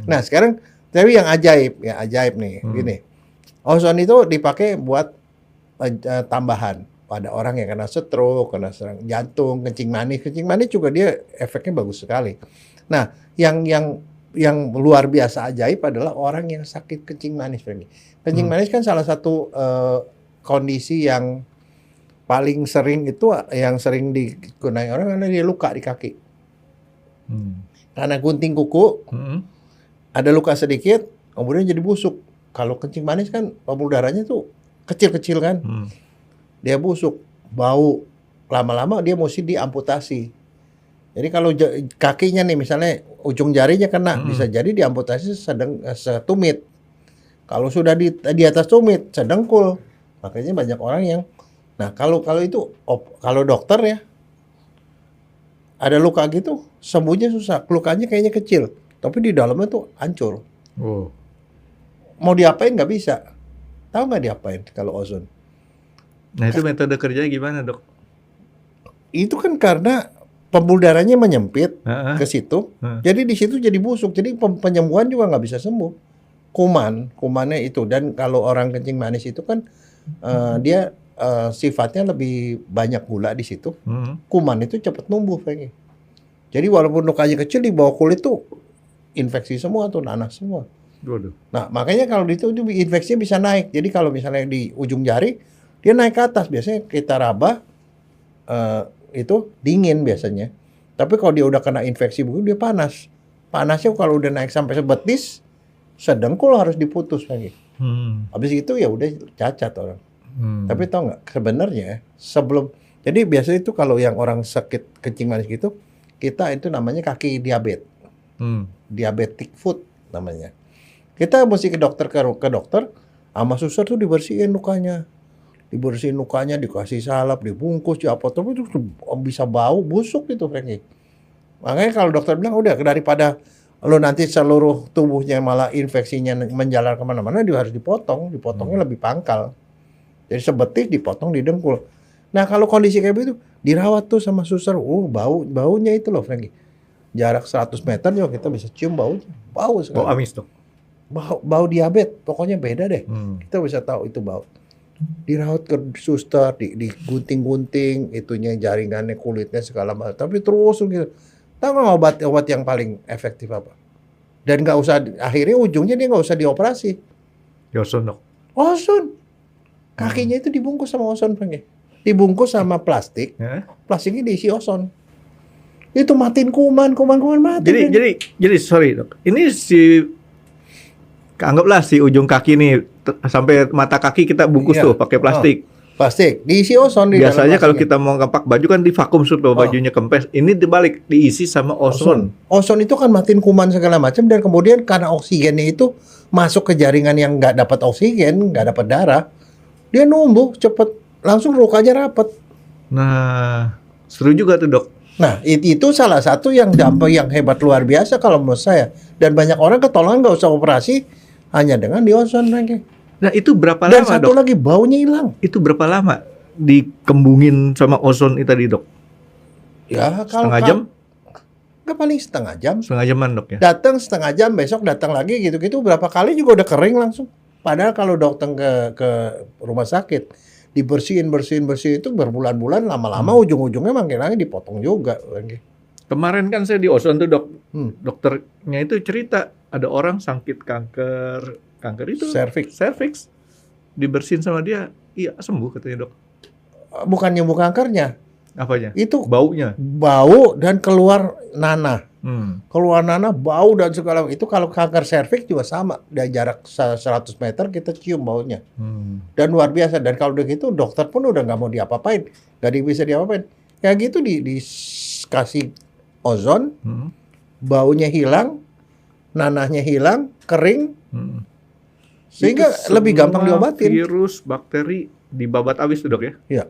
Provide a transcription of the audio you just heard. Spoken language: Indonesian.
Nah sekarang tapi yang ajaib nih, gini. Ozon itu dipakai buat tambahan pada orang yang kena stroke, kena serangan jantung, kencing manis. Kencing manis juga dia efeknya bagus sekali. Nah, yang luar biasa ajaib adalah orang yang sakit kencing manis, Franky. Kencing manis kan salah satu kondisi yang paling sering itu yang sering digunakan orang karena dia luka di kaki. Karena gunting kuku, ada luka sedikit, kemudian jadi busuk. Kalau kencing manis kan pembuluh darahnya tuh kecil-kecil kan, dia busuk, bau, lama-lama dia mesti diamputasi. Jadi kalau kakinya nih misalnya ujung jarinya kena, bisa jadi diamputasi setumit. Kalau sudah di atas tumit, sedengkul. Makanya banyak orang yang, nah kalau itu, kalau dokter ya, ada luka gitu, sembuhnya susah. Lukanya kayaknya kecil, tapi di dalamnya tuh hancur. Mau diapain nggak bisa. Tahu nggak diapain kalau ozon? Nah itu metode kerjanya gimana, Dok? Itu kan karena pembuluh darahnya menyempit ke situ, jadi di situ jadi busuk, jadi penyembuhan juga nggak bisa sembuh. Kumannya itu, dan kalau orang kencing manis itu kan dia sifatnya lebih banyak gula di situ, kuman itu cepat numbuh, Franky. Jadi walaupun lukanya kecil di bawah kulit tuh infeksi semua tuh, nanas semua. Nah makanya kalau itu infeksinya bisa naik. Jadi kalau misalnya di ujung jari dia naik ke atas, biasanya kita raba itu dingin biasanya. Tapi kalau dia udah kena infeksi begitu dia panas. Panasnya kalau udah naik sampai sebetis, sedengkul harus diputus lagi. Habis itu ya udah cacat orang. Tapi tau nggak sebenarnya sebelum, jadi biasanya itu kalau yang orang sakit kencing manis gitu, kita itu namanya kaki diabetes, diabetic foot namanya. Kita mesti ke dokter sama suster tuh dibersihin lukanya, dikasih salep, dibungkus, apa tapi itu bisa bau busuk gitu, Franky. Makanya kalau dokter bilang udah daripada lo nanti seluruh tubuhnya malah infeksinya menjalar kemana-mana, dia harus dipotongnya lebih pangkal. Jadi sebetis dipotong di dengkul. Nah kalau kondisi kayak begitu dirawat tuh sama suster, baunya itu loh, Franky. Jarak 100 meter juga kita bisa cium baunya, bau sekali. Bau amis tuh. Bau diabetes, pokoknya beda deh. Kita bisa tahu itu bau. Dirawat ke suster, digunting-gunting, itunya jaringannya, kulitnya segala macam. Tapi terus gitu. Tahu nggak obat yang paling efektif apa? Dan nggak usah, akhirnya ujungnya dia nggak usah dioperasi. Ozon, Dok. Ozon. Kakinya itu dibungkus sama ozon, Franky. Dibungkus sama plastik. Plastiknya diisi ozon. Itu matiin kuman mati. Jadi sorry, Dok. Ini anggaplah si ujung kaki nih sampai mata kaki kita bungkus tuh pakai plastik. Plastik diisi ozon di biasanya kalau kita mau ngepak baju kan divakum supaya bajunya kempes. Ini dibalik, diisi sama ozon. Ozon itu kan matiin kuman segala macam, dan kemudian karena oksigennya itu masuk ke jaringan yang nggak dapat oksigen, nggak dapat darah, dia numbuh cepet, langsung lukanya rapet. Nah, seru juga tuh, Dok. Nah, itu salah satu yang dampak yang hebat luar biasa kalau menurut saya. Dan banyak orang ketolongan nggak usah operasi hanya dengan di ozon, Franky. Nah, itu berapa dan lama, Dok? Dan satu lagi baunya hilang. Itu berapa lama dikembungin sama ozon itu tadi, Dok? Ya, kalau setengah jam? Nggak, paling setengah jam. Setengah jaman, Dok, ya? Datang setengah jam, besok datang lagi gitu-gitu. Berapa kali juga udah kering langsung. Padahal kalau datang ke rumah sakit, dibersihin itu berbulan-bulan, lama-lama ujung-ujungnya makin dipotong juga. Kemarin kan saya di ozon tuh, Dok. Dokternya itu cerita ada orang sakit kanker itu cervix dibersihin sama dia, iya sembuh katanya, Dok. Bukan nyembuh kankernya. Apanya? Itu baunya. Bau dan keluar nanah. Keluar nanah, bau dan segala itu. Kalau kanker serviks juga sama, dari jarak 100 meter kita cium baunya. Dan luar biasa. Dan kalau udah gitu dokter pun udah nggak mau diapa-apain, nggak bisa diapa-apain. Kayak gitu dikasih ozon, baunya hilang, nanahnya hilang, kering, sehingga lebih gampang diobatin. Virus, bakteri dibabat habis tuh, Dok, ya? Iya.